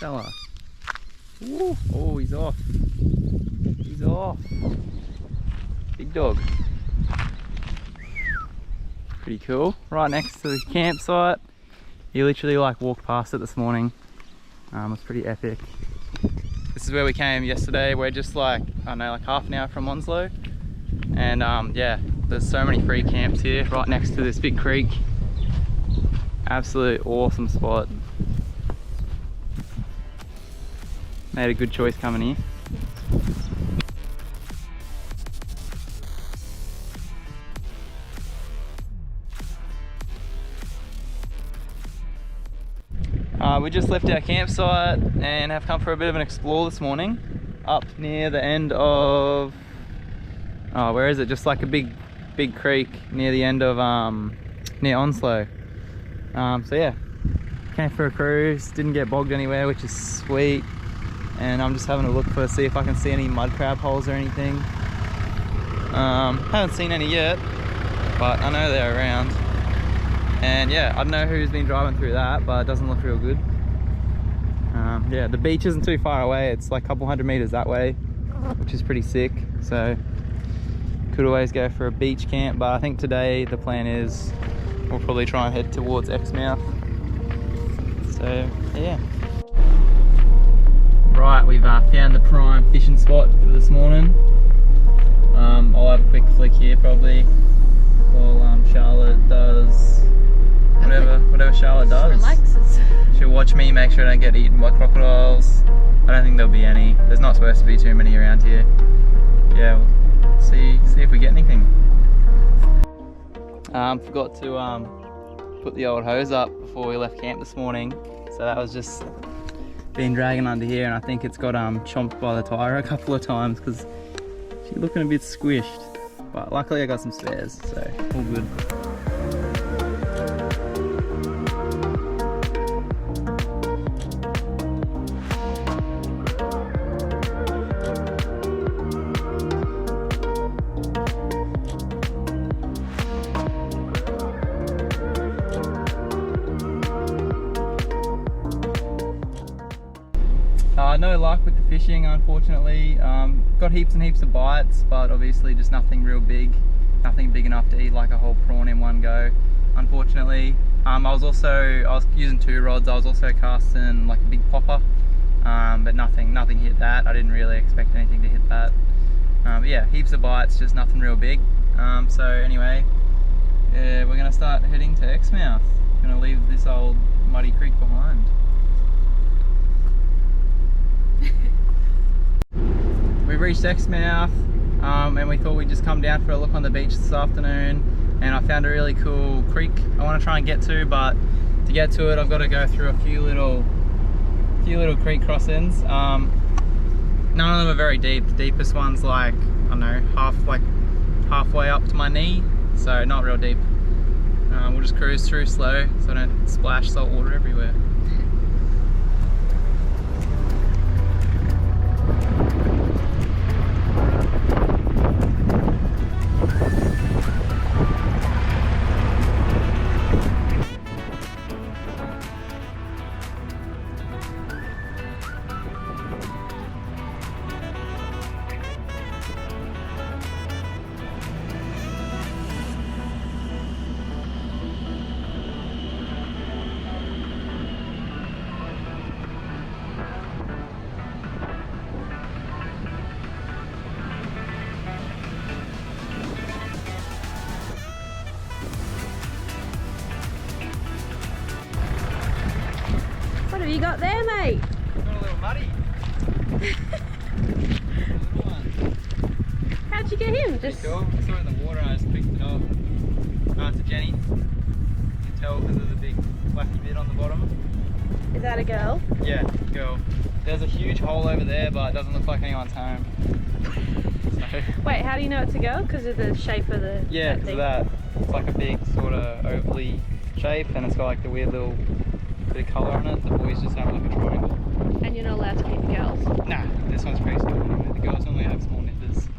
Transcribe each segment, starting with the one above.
fella. Ooh. Oh, he's off. He's off. Big dog. Pretty cool. Right next to the campsite. He literally like walked past it this morning. It was pretty epic. This is where we came yesterday. We're just like, I don't know, like half an hour from Onslow. And yeah, there's so many free camps here right next to this big creek. Absolute awesome spot. Made a good choice coming here. We just left our campsite and have come for a bit of an explore this morning. Up near the end of, oh, where is it? Just like a big creek near the end of, near Onslow. So yeah, came for a cruise, didn't get bogged anywhere, which is sweet. And I'm just having a look to see if I can see any mud crab holes or anything. Haven't seen any yet, but I know they're around. And yeah, I don't know who's been driving through that, but it doesn't look real good. Yeah, the beach isn't too far away. It's like a couple hundred meters that way, which is pretty sick. So could always go for a beach camp, but I think today the plan is we'll probably try and head towards EXMOUTH. So yeah. Right, we've found the prime fishing spot for this morning. I'll have a quick flick here probably while Charlotte does whatever Charlotte does. Relaxes. She'll watch me, make sure I don't get eaten by crocodiles. I don't think there'll be any. There's not supposed to be too many around here. Yeah, we'll see if we get anything. Forgot to put the old hose up before we left camp this morning. So that was just been dragging under here, and I think it's got chomped by the tyre a couple of times because she's looking a bit squished. But luckily I got some spares, so all good. No luck with the fishing, unfortunately. Got heaps and heaps of bites, but obviously just nothing real big, nothing big enough to eat like a whole prawn in one go, unfortunately. I was using 2 rods. I was also casting like a big popper, but nothing hit that. I didn't really expect anything to hit that. But yeah, heaps of bites, just nothing real big. So anyway, we're gonna start heading to EXMOUTH. Gonna leave this old muddy creek behind. We reached EXMOUTH, and we thought we'd just come down for a look on the beach this afternoon, and I found a really cool creek I want to try and get to, but to get to it I've got to go through a few little creek crossings. None of them are very deep. The deepest one's like, I don't know, halfway up to my knee, so not real deep. We'll just cruise through slow so I don't splash salt water everywhere. What have you got there, mate? Got a little muddy. How'd you get him? Just cool. I saw it in the water and I just picked it up. It's a Jenny. You can tell because of the big flappy bit on the bottom. Is that a girl? Yeah, girl. There's a huge hole over there, but it doesn't look like anyone's home. So. Wait, how do you know it's a girl? Because of the shape of the Yeah, because of that. It's like a big sort of ovally shape, and it's got like the weird little bit of colour on it. The boys just have like a triangle. And you're not allowed to keep girls? Nah, this one's pretty small anyway. The girls only have small nippers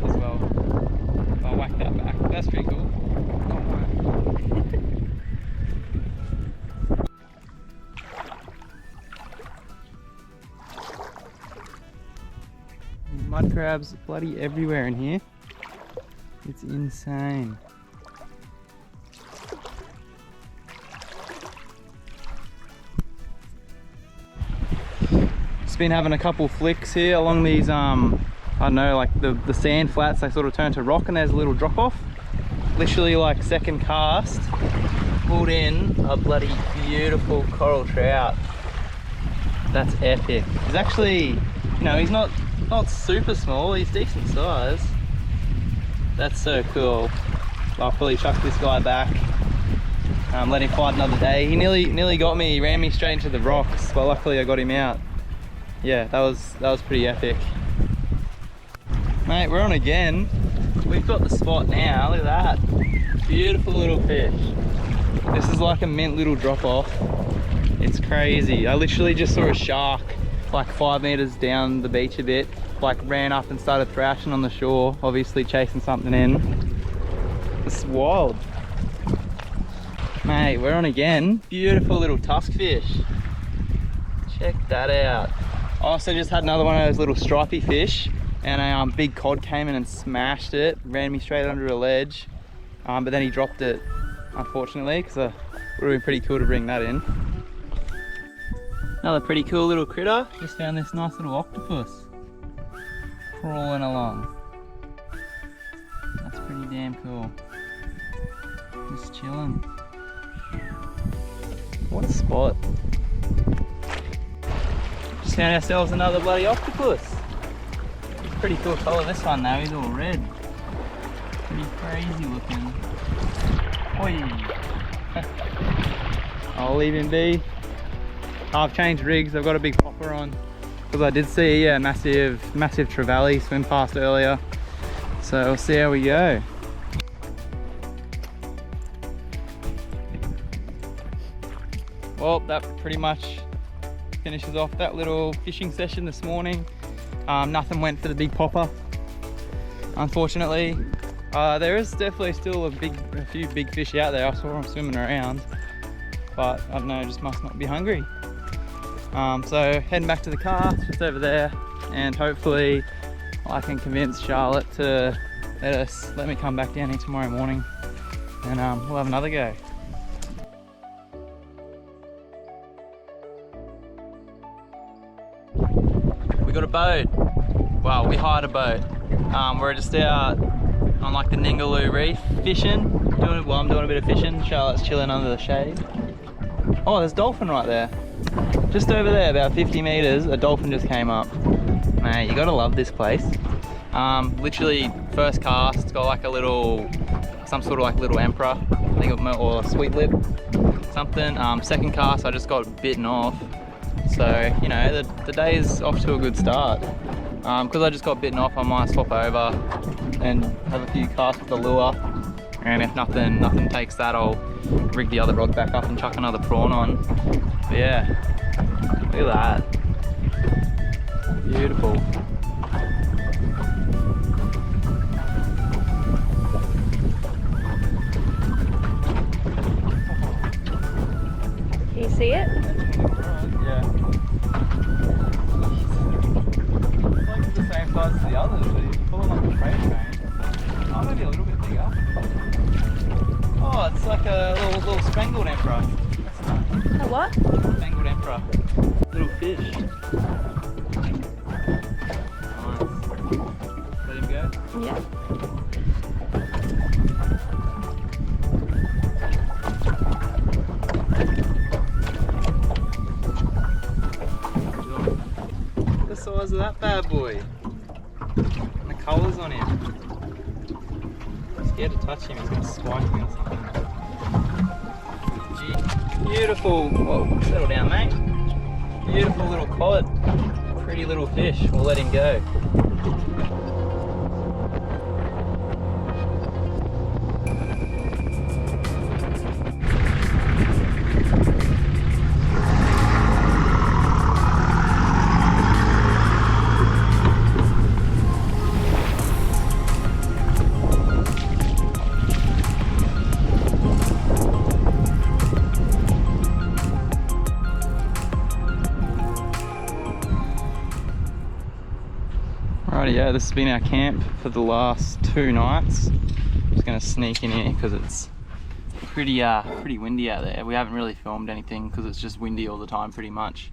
as well. I'll whack that back. That's pretty cool. Mud crabs bloody everywhere in here. It's insane. Just been having a couple flicks here along these I don't know, like the sand flats. They sort of turn to rock and there's a little drop off. Literally like second cast, pulled in a bloody beautiful coral trout. That's epic. He's actually, you know, he's not super small, he's decent size. That's so cool. I'll probably chuck this guy back, let him fight another day. He nearly got me. He ran me straight into the rocks, but luckily I got him out. Yeah, that was pretty epic. Mate, we're on again. We've got the spot now. Look at that. Beautiful little fish. This is like a mint little drop off. It's crazy. I literally just saw a shark like 5 meters down the beach a bit, like ran up and started thrashing on the shore, obviously chasing something in. It's wild. Mate, we're on again. Beautiful little tusk fish. Check that out. I also just had another one of those little stripey fish, and a big cod came in and smashed it, ran me straight under a ledge, but then he dropped it, unfortunately, because it would have been pretty cool to bring that in. Another pretty cool little critter. Just found this nice little octopus crawling along. That's pretty damn cool. Just chilling. What a spot. Just found ourselves another bloody octopus. Pretty cool colour this one though, he's all red. Pretty crazy looking. Oi. I'll leave him be. I've changed rigs, I've got a big popper on because I did see a massive trevally swim past earlier. So we'll see how we go. Well, that pretty much finishes off that little fishing session this morning. Nothing went for the big popper, unfortunately. There is definitely still a few big fish out there. I saw them swimming around, but I don't know, just must not be hungry. So heading back to the car, just over there, and hopefully I can convince Charlotte to let me come back down here tomorrow morning, and we'll have another go. We got a boat. Well, we hired a boat. We're just out on like the Ningaloo Reef fishing. I'm doing a bit of fishing. Charlotte's chilling under the shade. Oh, there's a dolphin right there. Just over there, about 50 meters, a dolphin just came up. Mate, you gotta love this place. Literally first cast, it's got like a little, some sort of like little emperor, I think, or sweet lip, something. Second cast, I just got bitten off. So, you know, the day is off to a good start. Because I just got bitten off, I might swap over and have a few casts with the lure. And if nothing takes that, I'll rig the other rod back up and chuck another prawn on. But yeah, look at that. Beautiful. Can you see it? Yeah. It's like the same size as the others, but it's full of like a freight train. Oh, maybe a little bit bigger. Oh, it's like a little spangled emperor. That's nice. A what? Spangled emperor. Little fish. Nice. Let him go? Yeah. Look at the size of that bad boy. And the colours on him. I'm scared to touch him, he's going to spike me or something. Gee, beautiful. Whoa, settle down, mate. Beautiful little cod. Pretty little fish. We'll let him go. Alrighty, yeah, this has been our camp for the last 2 nights. I'm just gonna sneak in here because it's pretty windy out there. We haven't really filmed anything because it's just windy all the time pretty much.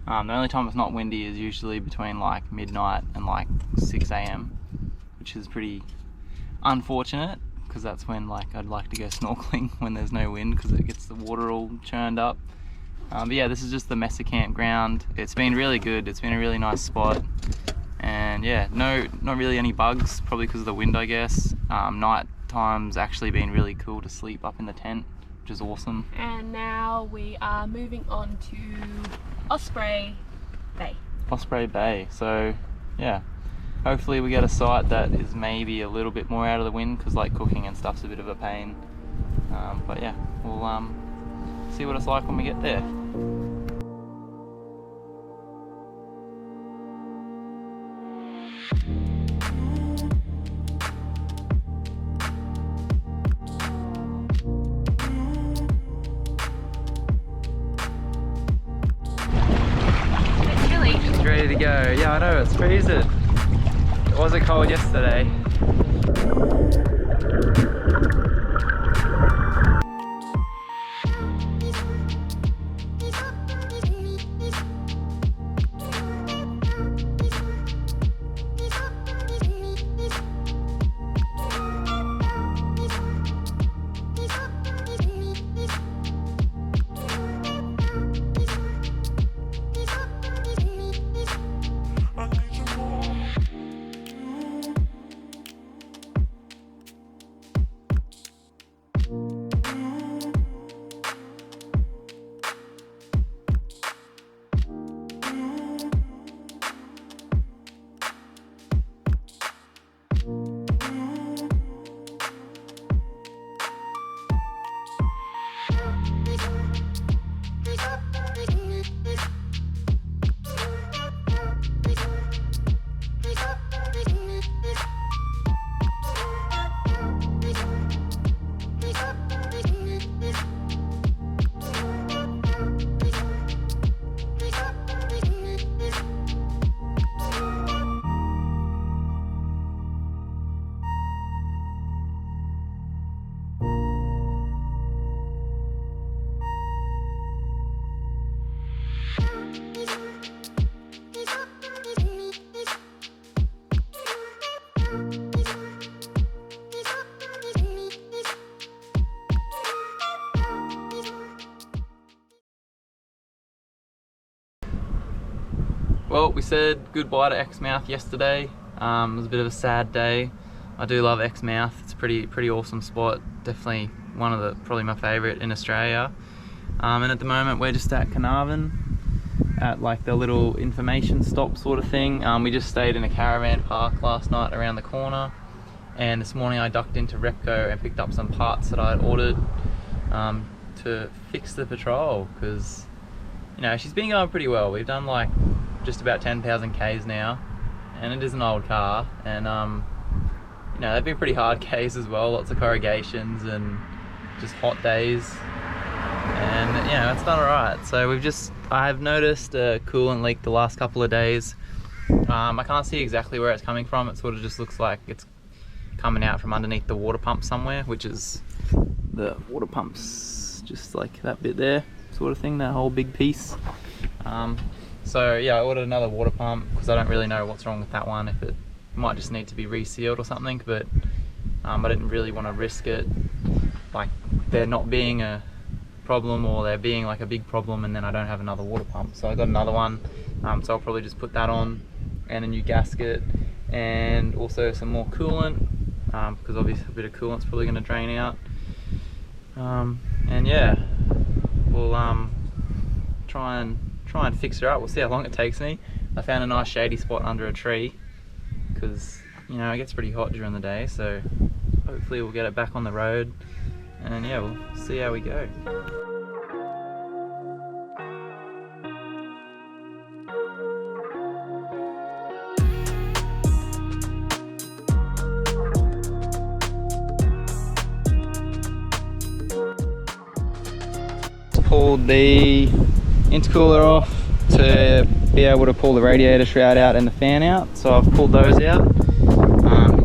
The only time it's not windy is usually between like midnight and like 6 AM, which is pretty unfortunate because that's when like I'd like to go snorkeling when there's no wind because it gets the water all churned up. But yeah, this is just the Mesa campground. It's been really good. It's been a really nice spot. And yeah, not really any bugs, probably because of the wind, I guess. Night time's actually been really cool to sleep up in the tent, which is awesome. And now we are moving on to Osprey Bay. Osprey Bay. So yeah, hopefully we get a site that is maybe a little bit more out of the wind because like cooking and stuff's a bit of a pain. But yeah, we'll see what it's like when we get there. Ready to go. Yeah, I know, it's freezing. It wasn't cold yesterday. Well, we said goodbye to EXMOUTH yesterday. It was a bit of a sad day. I do love EXMOUTH. It's a pretty awesome spot. Definitely one of the, probably my favourite in Australia. And at the moment we're just at Carnarvon at like the little information stop sort of thing. We just stayed in a caravan park last night around the corner, and this morning I ducked into Repco and picked up some parts that I had ordered to fix the Patrol, because you know she's been going pretty well. We've done like just about 10,000 Ks now, and it is an old car, and you know they've been pretty hard Ks as well, lots of corrugations and just hot days, and you know it's done alright. So I've noticed a coolant leak the last couple of days. I can't see exactly where it's coming from. It sort of just looks like it's coming out from underneath the water pump somewhere, which is the water pumps just like that bit there sort of thing, that whole big piece. So yeah, I ordered another water pump because I don't really know what's wrong with that one, if it might just need to be resealed or something, but I didn't really want to risk it, like there not being a problem or there being like a big problem and then I don't have another water pump. So I got another one, so I'll probably just put that on, and a new gasket, and also some more coolant, because obviously a bit of coolant's probably going to drain out. And yeah, we'll try and fix her up. We'll see how long it takes me. I found a nice shady spot under a tree because you know it gets pretty hot during the day, so hopefully we'll get it back on the road, and yeah, we'll see how we go. Pulled the intercooler off to be able to pull the radiator shroud out and the fan out, so I've pulled those out.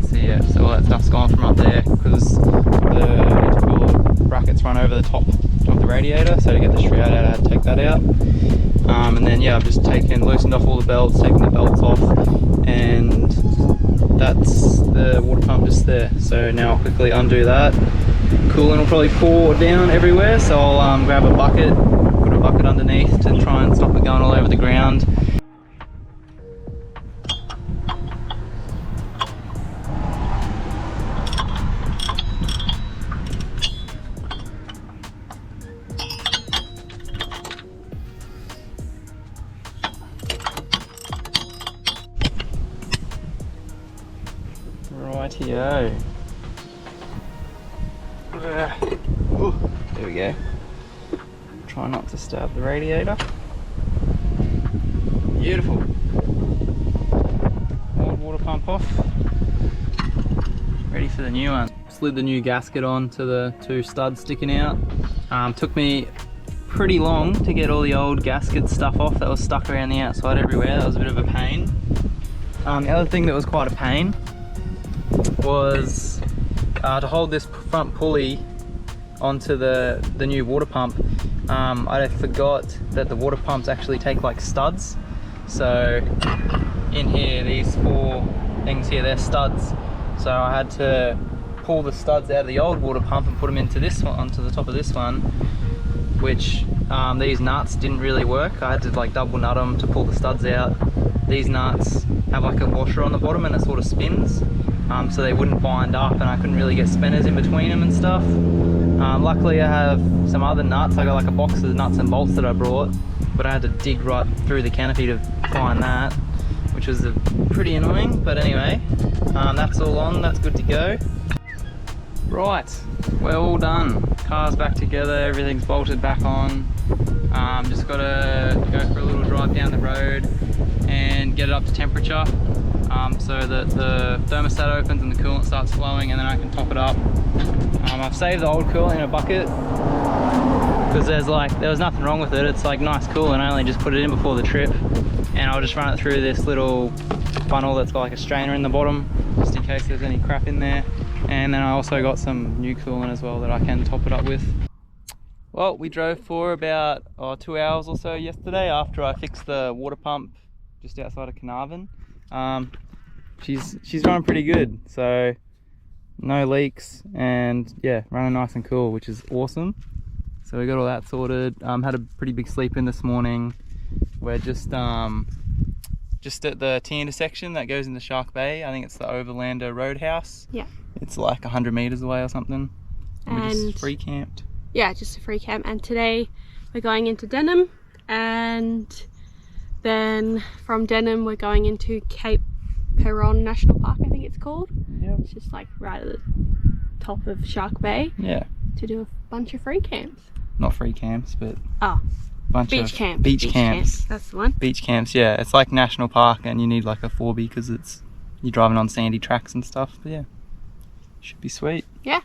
So yeah, so all that stuff's gone from up there because the intercooler brackets run over the top of the radiator, so to get the shroud out I had to take that out. And then yeah, I've just loosened off all the belts, taken the belts off, and that's the water pump just there. So now I'll quickly undo that. Coolant will probably pour down everywhere, so I'll grab a bucket, put a bucket underneath to try and stop it going all over the ground. Rightio. There we go. Try not to stab the radiator. Beautiful. Old water pump off. Ready for the new one. Slid the new gasket on to the 2 studs sticking out. Took me pretty long to get all the old gasket stuff off that was stuck around the outside everywhere. That was a bit of a pain. The other thing that was quite a pain was to hold this front pulley onto the new water pump. I forgot that the water pumps actually take like studs. So in here, these 4 things here, they're studs. So I had to pull the studs out of the old water pump and put them into this one, onto the top of this one, which these nuts didn't really work. I had to like double nut them to pull the studs out. These nuts have like a washer on the bottom and it sort of spins. So they wouldn't bind up, and I couldn't really get spanners in between them and stuff. Luckily I have some other nuts. I got like a box of nuts and bolts that I brought, but I had to dig right through the canopy to find that, which was pretty annoying. But anyway, that's all on, that's good to go. Right, we're all done. Car's back together, everything's bolted back on. Just gotta go for a little drive down the road and get it up to temperature. So that the thermostat opens and the coolant starts flowing, and then I can top it up. I've saved the old coolant in a bucket because there was nothing wrong with it. It's like nice coolant. I only just put it in before the trip, and I'll just run it through this little funnel that's got like a strainer in the bottom just in case there's any crap in there. And then I also got some new coolant as well that I can top it up with. Well, we drove for about 2 hours or so yesterday after I fixed the water pump just outside of Carnarvon. She's running pretty good, so no leaks, and yeah, running nice and cool, which is awesome. So we got all that sorted. Had a pretty big sleep in this morning. We're just at the T intersection that goes into Shark Bay. I think it's the Overlander Roadhouse. Yeah. It's like 100 meters away or something. And we just free camped. Yeah, just a free camp. And today we're going into Denham, and then from Denham we're going into Cape Peron National Park, I think it's called. Yeah. It's just like right at the top of Shark Bay. Yeah. To do a bunch of free camps. Not free camps, but beach camps. Beach camps. That's the one. Beach camps, yeah. It's like national park, and you need like a 4B because you're driving on sandy tracks and stuff. But yeah, should be sweet. Yeah.